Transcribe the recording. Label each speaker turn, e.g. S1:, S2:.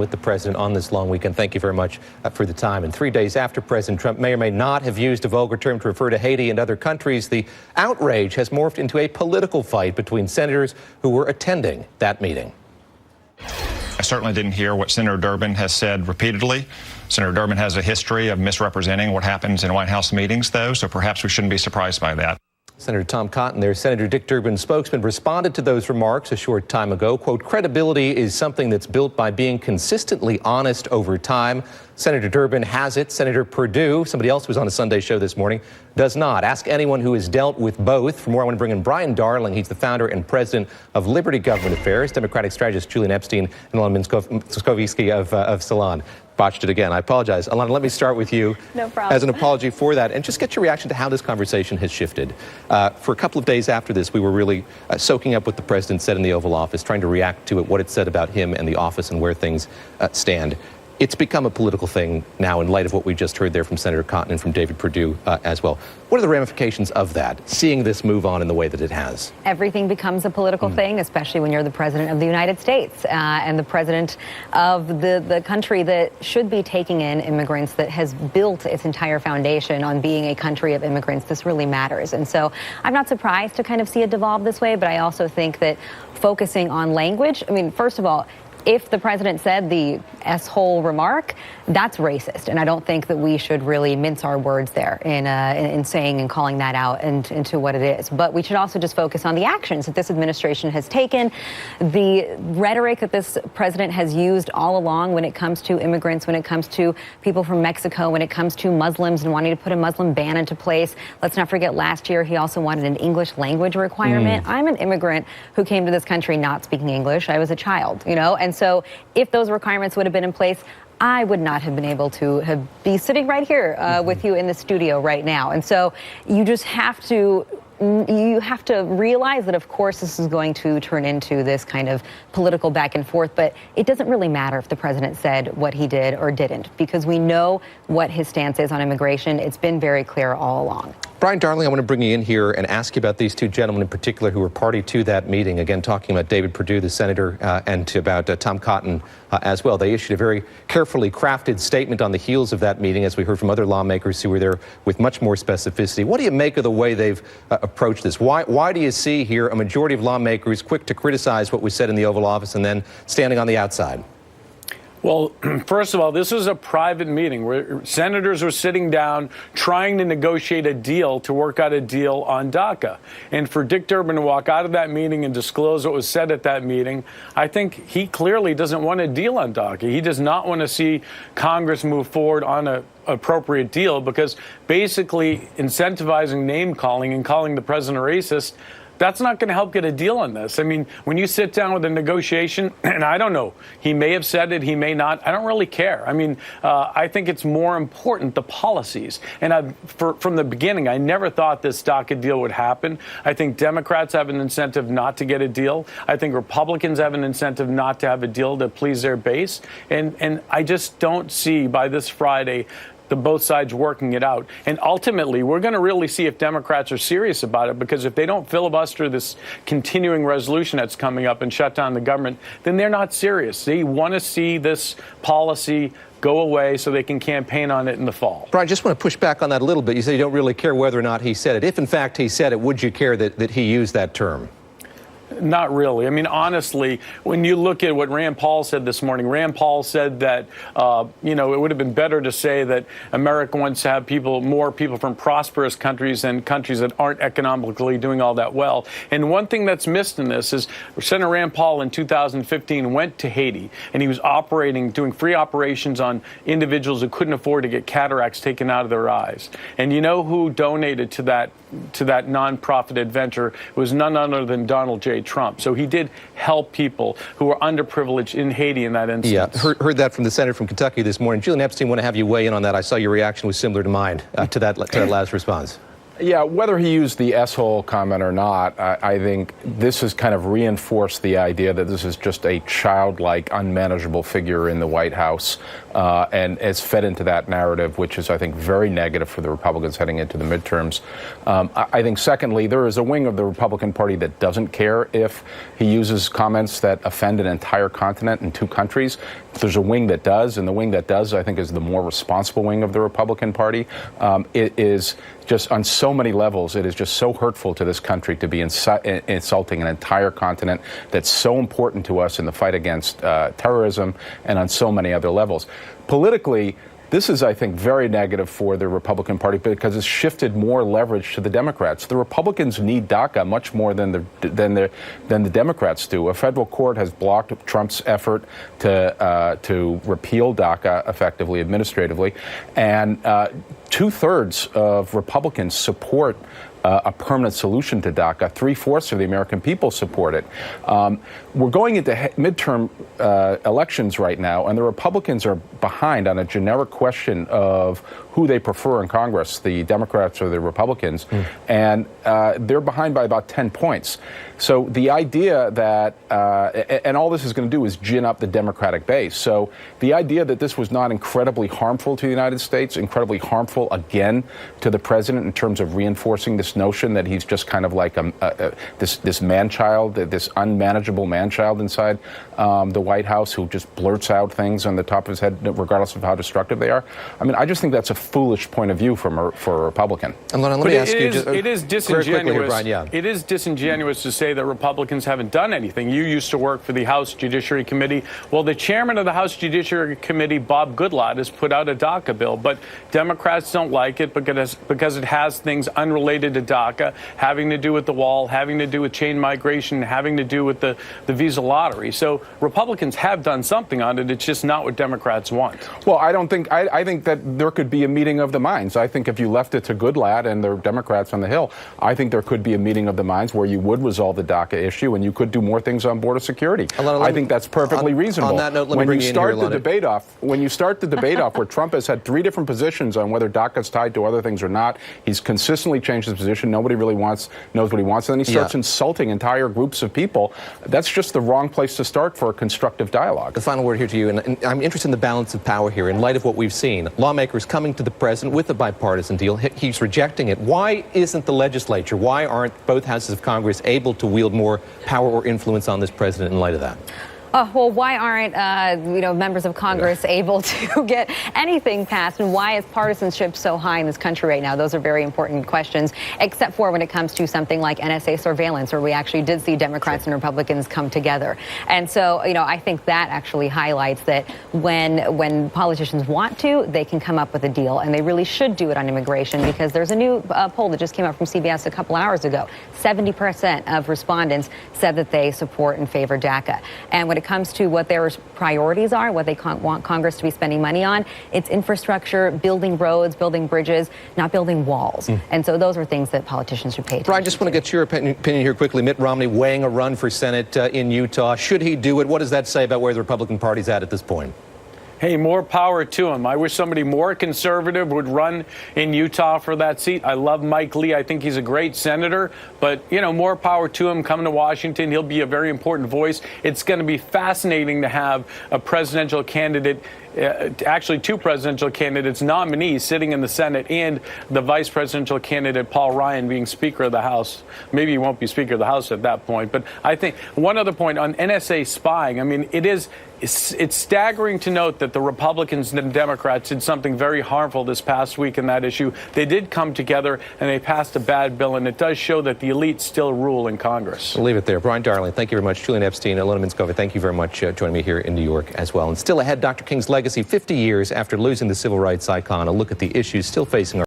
S1: with the president on this long weekend. Thank you very much for the time. And 3 days after President Trump may or may not have used a vulgar term to refer to Haiti and other countries, the outrage has morphed into a political fight between senators who were attending that meeting.
S2: I certainly didn't hear what Senator Durbin has said repeatedly. Senator Durbin has a history of misrepresenting what happens in White House meetings, though, so perhaps we shouldn't be surprised by that.
S1: Senator Tom Cotton there, Senator Dick Durbin's spokesman, responded to those remarks a short time ago. Quote, credibility is something that's built by being consistently honest over time. Senator Durbin has it. Senator Perdue, somebody else who was on a Sunday show this morning, does not. Ask anyone who has dealt with both. For more, I want to bring in Brian Darling. He's the founder and president of Liberty Government Affairs, Democratic strategist Julian Epstein, and Alana Minskovsky of Salon. Botched it again. I apologize. Alana, let me start with you.
S3: No problem.
S1: As an apology for that, and just get your reaction to how this conversation has shifted. For a couple of days after this, we were really soaking up what the president said in the Oval Office, trying to react to it, what it said about him and the office and where things stand. It's become a political thing now in light of what we just heard there from Senator Cotton and from David Perdue as well. What are the ramifications of that, seeing this move on in the way that it has?
S3: Everything becomes a political thing, especially when you're the president of the United States and the president of the country that should be taking in immigrants, that has built its entire foundation on being a country of immigrants. This really matters. And so I'm not surprised to kind of see it devolve this way, but I also think that focusing on language, I mean, first of all, if the president said the S-hole remark, that's racist. And I don't think that we should really mince our words there in saying and calling that out and into what it is. But we should also just focus on the actions that this administration has taken, the rhetoric that this president has used all along when it comes to immigrants, when it comes to people from Mexico, when it comes to Muslims and wanting to put a Muslim ban into place. Let's not forget last year he also wanted an English language requirement. I'm an immigrant who came to this country not speaking English. I was a child, you know, and so if those requirements would have been in place, I would not have been able to be sitting right here with you in the studio right now. And so you just have to realize that, of course, this is going to turn into this kind of political back and forth, but it doesn't really matter if the president said what he did or didn't, because we know what his stance is on immigration. It's been very clear all along.
S1: Brian Darling, I want to bring you in here and ask you about these two gentlemen in particular who were party to that meeting. Again, talking about David Perdue, the senator, and about Tom Cotton as well. They issued a very carefully crafted statement on the heels of that meeting, as we heard from other lawmakers who were there with much more specificity. What do you make of the way they've approached this? Why do you see here a majority of lawmakers quick to criticize what was said in the Oval Office and then standing on the outside?
S4: Well, first of all, this is a private meeting where senators are sitting down trying to negotiate a deal to work out a deal on DACA. And for Dick Durbin to walk out of that meeting and disclose what was said at that meeting, I think he clearly doesn't want a deal on DACA. He does not want to see Congress move forward on an appropriate deal, because basically incentivizing name calling and calling the president a racist, that's not going to help get a deal on this. I mean, when you sit down with a negotiation, and I don't know, he may have said it, he may not. I don't really care. I mean, I think it's more important, the policies. And from the beginning, I never thought this DACA deal would happen. I think Democrats have an incentive not to get a deal. I think Republicans have an incentive not to have a deal to please their base. And I just don't see by this Friday both sides working it out. And ultimately, we're going to really see if Democrats are serious about it, because if they don't filibuster this continuing resolution that's coming up and shut down the government, then they're not serious. They want to see this policy go away so they can campaign on it in the fall.
S1: Brian, I just want to push back on that a little bit. You say you don't really care whether or not he said it. If, in fact, he said it, would you care that he used that term?
S4: Not really. I mean, honestly, when you look at what Rand Paul said this morning, Rand Paul said that, it would have been better to say that America wants to have more people from prosperous countries than countries that aren't economically doing all that well. And one thing that's missed in this is Senator Rand Paul in 2015 went to Haiti, and he was doing free operations on individuals who couldn't afford to get cataracts taken out of their eyes. And you know who donated to that nonprofit adventure? It was none other than Donald J. Trump. So he did help people who were underprivileged in Haiti in that instance.
S1: Yeah, heard that from the senator from Kentucky this morning. Julian Epstein, want to have you weigh in on that. I saw your reaction was similar to mine to that last response.
S5: Yeah, whether he used the S-hole comment or not, I think this has kind of reinforced the idea that this is just a childlike, unmanageable figure in the White House, and has fed into that narrative, which is, I think, very negative for the Republicans heading into the midterms. I think, secondly, there is a wing of the Republican Party that doesn't care if he uses comments that offend an entire continent and two countries. There's a wing that does, and the wing that does, I think, is the more responsible wing of the Republican Party. It is just on so many levels, it is just so hurtful to this country to be insulting an entire continent that's so important to us in the fight against terrorism and on so many other levels. Politically, this is, I think, very negative for the Republican Party because it's shifted more leverage to the Democrats. The Republicans need DACA much more than the Democrats do. A federal court has blocked Trump's effort to repeal DACA effectively, administratively, and 2/3 of Republicans support a permanent solution to DACA. 3/4 of the American people support it. We're going into midterm elections right now, and the Republicans are behind on a generic question of who they prefer in Congress, the Democrats or the Republicans, and they're behind by about 10 points. So the idea that, and all this is going to do is gin up the Democratic base. So the idea that this was not incredibly harmful to the United States, incredibly harmful again to the president in terms of reinforcing this notion that he's just kind of like this man-child, this unmanageable man-child inside the White House who just blurts out things on the top of his head regardless of how destructive they are. I mean, I just think that's a foolish point of view for a Republican.
S1: And let me ask you,
S4: it is disingenuous. It is disingenuous to say that Republicans haven't done anything. You used to work for the House Judiciary Committee. Well, the chairman of the House Judiciary Committee, Bob Goodlatte, has put out a DACA bill, but Democrats don't like it because it has things unrelated to DACA, having to do with the wall, having to do with chain migration, having to do with the visa lottery. So Republicans have done something on it. It's just not what Democrats want.
S5: Well, I think that there could be a meeting of the minds. I think if you left it to Goodlatte and the Democrats on the Hill, I think there could be a meeting of the minds where you would resolve the DACA issue and you could do more things on border security. I think that's perfectly reasonable.
S1: On that note, let me bring you in here,
S5: when you start the debate off where Trump has had 3 different positions on whether DACA is tied to other things or not, he's consistently changed his position. Nobody really knows what he wants, and then he starts insulting entire groups of people. That's just the wrong place to start for a constructive dialogue.
S1: The final word here to you, and I'm interested in the balance of power here in light of what we've seen. Lawmakers coming to the president with a bipartisan deal. He's rejecting it. Why isn't the legislature, why aren't both houses of Congress able to wield more power or influence on this president in light of that?
S3: Well, why aren't members of Congress able to get anything passed, and why is partisanship so high in this country right now? Those are very important questions, except for when it comes to something like NSA surveillance, where we actually did see Democrats and Republicans come together. And so, I think that actually highlights that when politicians want to, they can come up with a deal, and they really should do it on immigration, because there's a new poll that just came out from CBS a couple hours ago. 70% of respondents said that they support and favor DACA. And when it comes to what their priorities are, what they want Congress to be spending money on, it's infrastructure, building roads, building bridges, not building walls. And so those are things that politicians should pay attention to.
S1: Brian, I just want to get your opinion here quickly. Mitt Romney weighing a run for Senate in Utah. Should he do it? What does that say about where the Republican Party's at this point?
S4: Hey, more power to him. I wish somebody more conservative would run in Utah for that seat. I love Mike Lee. I think he's a great senator. But, more power to him coming to Washington. He'll be a very important voice. It's going to be fascinating to have a presidential candidate, actually 2 presidential candidates, nominees sitting in the Senate, and the vice presidential candidate, Paul Ryan, being Speaker of the House. Maybe he won't be Speaker of the House at that point. But I think one other point on NSA spying, it's staggering to note that the Republicans and Democrats did something very harmful this past week in that issue. They did come together and they passed a bad bill, and it does show that the elites still rule in Congress.
S1: We'll leave it there. Brian Darling, thank you very much. Julian Epstein, Ilona Minskova, thank you very much joining me here in New York as well. And still ahead, Dr. King's legacy 50 years after losing the civil rights icon. A look at the issues still facing our